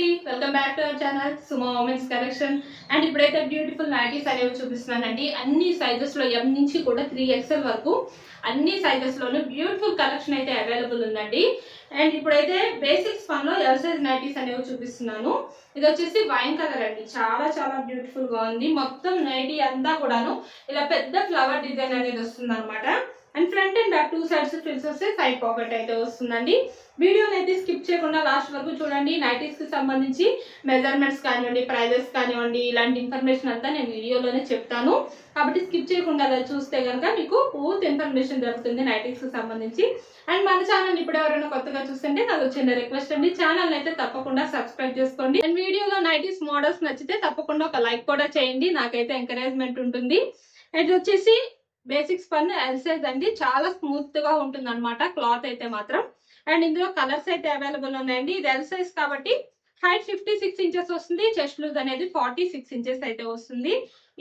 అండి, welcome back to our channel Suma women's collection. And ఇప్పుడైతే beautiful nighties అనేవి చూపిస్తున్నానండి. అన్ని సైజెస్ లో ఎం నుంచి కూడా 3XL వరకు అన్ని సైజెస్ లోనూ బ్యూటిఫుల్ కలెక్షన్ అయితే అవైలబుల్ ఉందండి. అండ్ ఇప్పుడైతే బేసిక్స్ ఫన్ లో ఎల్ సైజ్ నైటీస్ అనేవి చూపిస్తున్నాను. ఇది వచ్చేసి వైన్ కలర్ అండి, చాలా చాలా బ్యూటిఫుల్ గా ఉంది. మొత్తం నైటీ అంతా కూడాను ఇలా పెద్ద ఫ్లవర్ డిజైన్ అనేది వస్తుంది అనమాట. And front and back 2 sides frills వస్తే సైడ్ పాకెట్ అయితే వస్తుందండి. వీడియోని అయితే స్కిప్ చేయకుండా లాస్ట్ వరకు చూడండి. నైటీస్ కి సంబంధించి మెజర్మెంట్స్ కానివ్వండి, ప్రైజెస్ కానివ్వండి, ఇలాంటి ఇన్ఫర్మేషన్ అంతా నేను వీడియోలోనే చెప్తాను. కాబట్టి స్కిప్ చేయకుండా అలా చూస్తే కనుక మీకు పూర్తి ఇన్ఫర్మేషన్ దొరుకుతుంది నైటీస్ కి సంబంధించి. అండ్ మన ఛానల్ ఇప్పుడు ఎవరైనా కొత్తగా చూస్తుంటే నాకు చిన్న రిక్వెస్ట్ అండి, ఛానల్ అయితే తప్పకుండా సబ్స్క్రైబ్ చేసుకోండి. అండ్ వీడియోలో నైటీస్ మోడల్స్ నచ్చితే తప్పకుండా ఒక లైక్ కూడా చేయండి, నాకైతే ఎంకరేజ్మెంట్ ఉంటుంది. అండ్ వచ్చేసి బేసిక్స్ పన్ను ఎల్ సైజ్ అండి, చాలా స్మూత్ గా ఉంటుంది అనమాట క్లాత్ అయితే మాత్రం. అండ్ ఇందులో కలర్స్ అయితే అవైలబుల్ ఉన్నాయండి. ఇది ఎల్ సైజ్ కాబట్టి హైట్ 56 ఇంచెస్ వస్తుంది, చెస్ట్ లూజ్ అనేది 46 ఇంచెస్ అయితే వస్తుంది.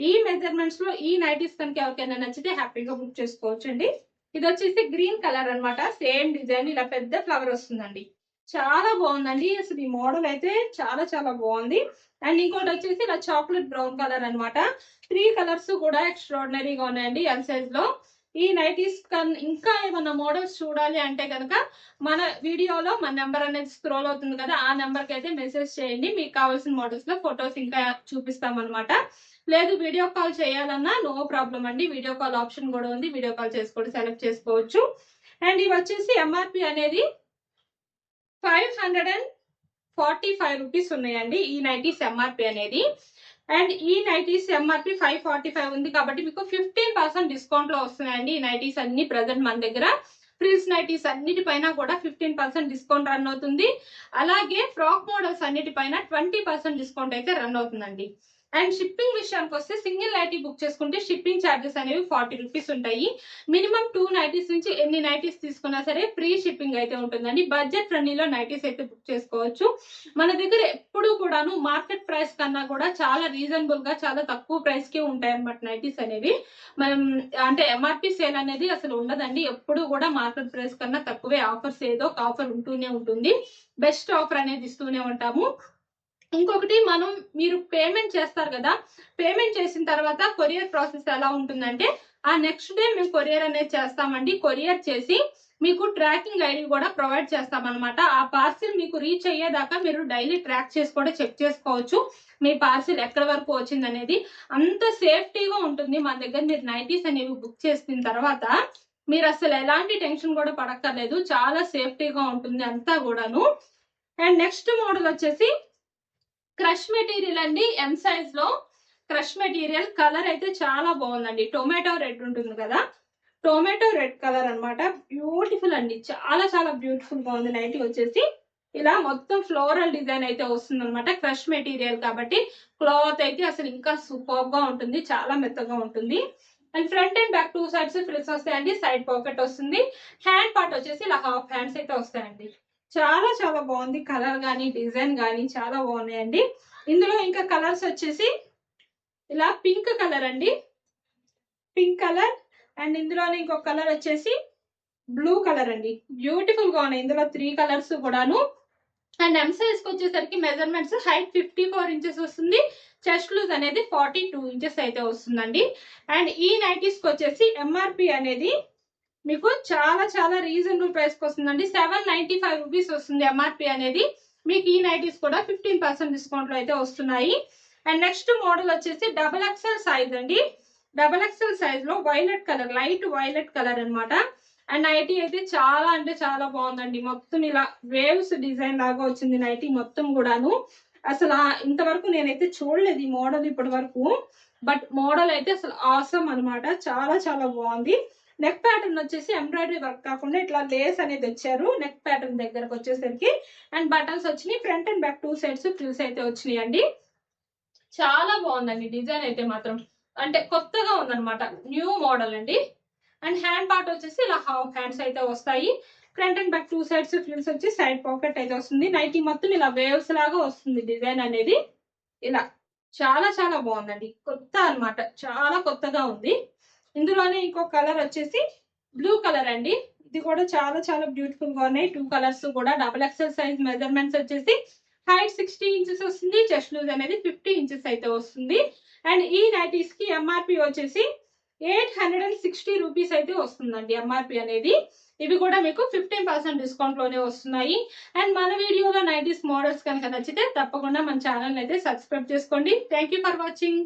ఈ మెజర్మెంట్స్ లో ఈ నైటీస్ కనుక ఎవరికైనా నచ్చితే హ్యాపీగా బుక్ చేసుకోవచ్చు అండి. ఇది వచ్చేసి గ్రీన్ కలర్ అనమాట, సేమ్ డిజైన్ ఇలా పెద్ద ఫ్లవర్ వస్తుందండి. చాలా బాగుందండి, అసలు ఈ మోడల్ అయితే చాలా చాలా బాగుంది. అండ్ ఇంకోటి వచ్చేసి ఇలా చాక్లెట్ బ్రౌన్ కలర్ అనమాట. 3 కలర్స్ కూడా ఎక్స్ట్రాడినరీగా ఉన్నాయండి ఎల్ సైజ్ లో. ఈ నైటీస్ ఇంకా ఏమన్నా మోడల్స్ చూడాలి అంటే కనుక మన వీడియోలో మన నెంబర్ అనేది స్క్రోల్ అవుతుంది కదా, ఆ నెంబర్ కి అయితే మెసేజ్ చేయండి. మీకు కావాల్సిన మోడల్స్ లో ఫొటోస్ ఇంకా చూపిస్తాం అనమాట. లేదు వీడియో కాల్ చేయాలన్నా నో ప్రాబ్లం అండి, వీడియో కాల్ ఆప్షన్ కూడా ఉంది, వీడియో కాల్ చేసుకోండి, సెలెక్ట్ చేసుకోవచ్చు. అండ్ ఇవి వచ్చేసి ఎంఆర్పి అనేది 545 రూపీస్ ఉన్నాయండి ఈ నైటీస్ ఎంఆర్పి అనేది. అండ్ ఈ నైటీస్ ఎంఆర్పి 545 ఉంది కాబట్టి మీకు 15% డిస్కౌంట్ లో వస్తున్నాయండి ఈ నైటీస్ అన్ని. ప్రజెంట్ మన దగ్గర ఫ్రిల్స్ నైటీస్ అన్నిటిపైన కూడా 15% డిస్కౌంట్ రన్ అవుతుంది. అలాగే ఫ్రాక్ మోడల్స్ అన్నిటిపైన 20% డిస్కౌంట్ అయితే రన్ అవుతుందండి. అండ్ షిప్పింగ్ విషయానికి వస్తే సింగిల్ నైటీ బుక్ చేసుకుంటే షిప్పింగ్ ఛార్జెస్ అనేవి 40 రూపీస్ ఉంటాయి. మినిమం 2 నైటీస్ నుంచి ఎన్ని నైటీస్ తీసుకున్నా సరే ఫ్రీ షిప్పింగ్ అయితే ఉంటుందండి. బడ్జెట్ ఫ్రెండ్లీలో నైటీస్ అయితే బుక్ చేసుకోవచ్చు. మన దగ్గర ఎప్పుడు కూడాను మార్కెట్ ప్రైస్ కన్నా కూడా చాలా రీజనబుల్ గా, చాలా తక్కువ ప్రైస్ కి ఉంటాయి అన్నమాట నైటీస్ అనేవి. మనం అంటే ఎంఆర్పి సేల్ అనేది అసలు ఉండదండి, ఎప్పుడు కూడా మార్కెట్ ప్రైస్ కన్నా తక్కువే. ఆఫర్స్ ఏదో ఒక ఆఫర్ ఉంటూనే ఉంటుంది, బెస్ట్ ఆఫర్ అనేది ఇస్తూనే ఉంటాము. ఇంకొకటి, మీరు పేమెంట్ చేస్తారు కదా, పేమెంట్ చేసిన తర్వాత కొరియర్ ప్రాసెస్ ఎలా ఉంటుందంటే ఆ నెక్స్ట్ డే మేము కొరియర్ అనేది చేస్తామండి. కొరియర్ చేసి మీకు ట్రాకింగ్ ఐడి కూడా ప్రొవైడ్ చేస్తాం అనమాట. ఆ పార్సిల్ మీకు రీచ్ అయ్యేదాకా మీరు డైలీ ట్రాక్ చేసి కూడా చెక్ చేసుకోవచ్చు మీ పార్సిల్ ఎక్కడి వరకు వచ్చింది అనేది. అంత సేఫ్టీగా ఉంటుంది మన దగ్గర. మీరు నైటీస్ అనేవి బుక్ చేసిన తర్వాత మీరు అసలు ఎలాంటి టెన్షన్ కూడా పడక్కర్లేదు, చాలా సేఫ్టీగా ఉంటుంది అంతా కూడాను. అండ్ నెక్స్ట్ మోడల్ వచ్చేసి క్రష్ మెటీరియల్ అండి, ఎం సైజ్ లో క్రష్ మెటీరియల్. కలర్ అయితే చాలా బాగుందండి, టొమాటో రెడ్ ఉంటుంది కదా, టొమాటో రెడ్ కలర్ అనమాట. బ్యూటిఫుల్ అండి, చాలా చాలా బ్యూటిఫుల్ గా ఉంది. నైటీ వచ్చేసి ఇలా మొత్తం ఫ్లోరల్ డిజైన్ అయితే వస్తుంది అనమాట. క్రష్ మెటీరియల్ కాబట్టి క్లాత్ అయితే అసలు ఇంకా సూపర్ గా ఉంటుంది, చాలా మెత్తగా ఉంటుంది. And front and back 2 sides frills వస్తాయండి, సైడ్ పాకెట్ వస్తుంది. హ్యాండ్ పార్ట్ వచ్చేసి ఇలా హాఫ్ హ్యాండ్స్ అయితే వస్తాయండి. చాలా చాలా బాగుంది, కలర్ గానీ డిజైన్ గానీ చాలా బాగున్నాయండి. ఇందులో ఇంకా కలర్స్ వచ్చేసి ఇలా పింక్ కలర్ అండి, పింక్ కలర్. అండ్ ఇందులోనే ఇంకొక కలర్ వచ్చేసి బ్లూ కలర్ అండి. బ్యూటిఫుల్ గా ఉన్నాయి ఇందులో 3 కలర్స్ కూడాను. అండ్ ఎం సైజ్ కి వచ్చేసరికి మెజర్మెంట్స్ హైట్ 54 ఇంచెస్ వస్తుంది, చెస్ట్ లూజ్ అనేది 42 ఇంచెస్ అయితే వస్తుందండి. అండ్ ఈ నైటీస్ కి వచ్చేసి ఎంఆర్పి అనేది మీకు చాలా చాలా రీజనబుల్ ప్రైస్ కి వస్తుందండి. 795 రూపీస్ వస్తుంది ఎంఆర్పి అనేది. మీకు ఈ నైటీస్ కూడా 15% డిస్కౌంట్ లో అయితే వస్తున్నాయి. అండ్ నెక్స్ట్ మోడల్ వచ్చేసి XXL సైజ్ అండి. XXL సైజ్ లో violet colour, light violet colour అనమాట. అండ్ నైటీ అయితే చాలా అంటే చాలా బాగుందండి. మొత్తం ఇలా వేవ్స్ డిజైన్ లాగా వచ్చింది నైటీ మొత్తం కూడాను. అసలు ఇంతవరకు నేనైతే చూడలేదు ఈ మోడల్ ఇప్పటి వరకు, బట్ మోడల్ అయితే అసలు ఆసమ్ అనమాట, చాలా చాలా బాగుంది. నెక్ ప్యాటర్న్ వచ్చేసి ఎంబ్రాయిడరీ వర్క్ కాకుండా ఇట్లా లేస్ అనేది వచ్చారు నెక్ ప్యాటర్న్ దగ్గరకు వచ్చేసరికి. అండ్ బటన్స్ వచ్చినాయి, front and back 2 sides frills అయితే వచ్చినాయి అండి. చాలా బాగుందండి డిజైన్ అయితే మాత్రం, అంటే కొత్తగా ఉందన్నమాట, న్యూ మోడల్ అండి. అండ్ హ్యాండ్ పార్ట్ వచ్చేసి ఇలా హాఫ్ హ్యాండ్స్ అయితే వస్తాయి. Front and back 2 sides frills వచ్చి సైడ్ పాకెట్ అయితే వస్తుంది. నైటీ మొత్తం ఇలా వేవ్స్ లాగా వస్తుంది డిజైన్ అనేది. ఇలా చాలా చాలా బాగుందండి, కొత్త అనమాట, చాలా కొత్తగా ఉంది. ఇందులోనే ఇంకో కలర్ వచ్చేసి బ్లూ కలర్ అండి. ఇది కూడా చాలా చాలా బ్యూటిఫుల్ గా ఉన్నాయి. 2 కలర్స్ కూడా. XXL సైజ్ మెజర్మెంట్స్ వచ్చేసి హైట్ 60 ఇంచెస్ వస్తుంది, చెస్ట్ లూజ్ అనేది 50 ఇంచెస్ అయితే వస్తుంది. అండ్ ఈ నైటీస్ కి ఎంఆర్పి వచ్చేసి 860 రూపీస్ అయితే వస్తుందండి ఎంఆర్పి అనేది. ఇవి కూడా మీకు 15% డిస్కౌంట్ లోనే వస్తున్నాయి. అండ్ మన వీడియోలో నైటీస్ మోడల్స్ కనుక నచ్చితే తప్పకుండా మన ఛానల్ అయితే సబ్స్క్రైబ్ చేసుకోండి. Thank you for watching.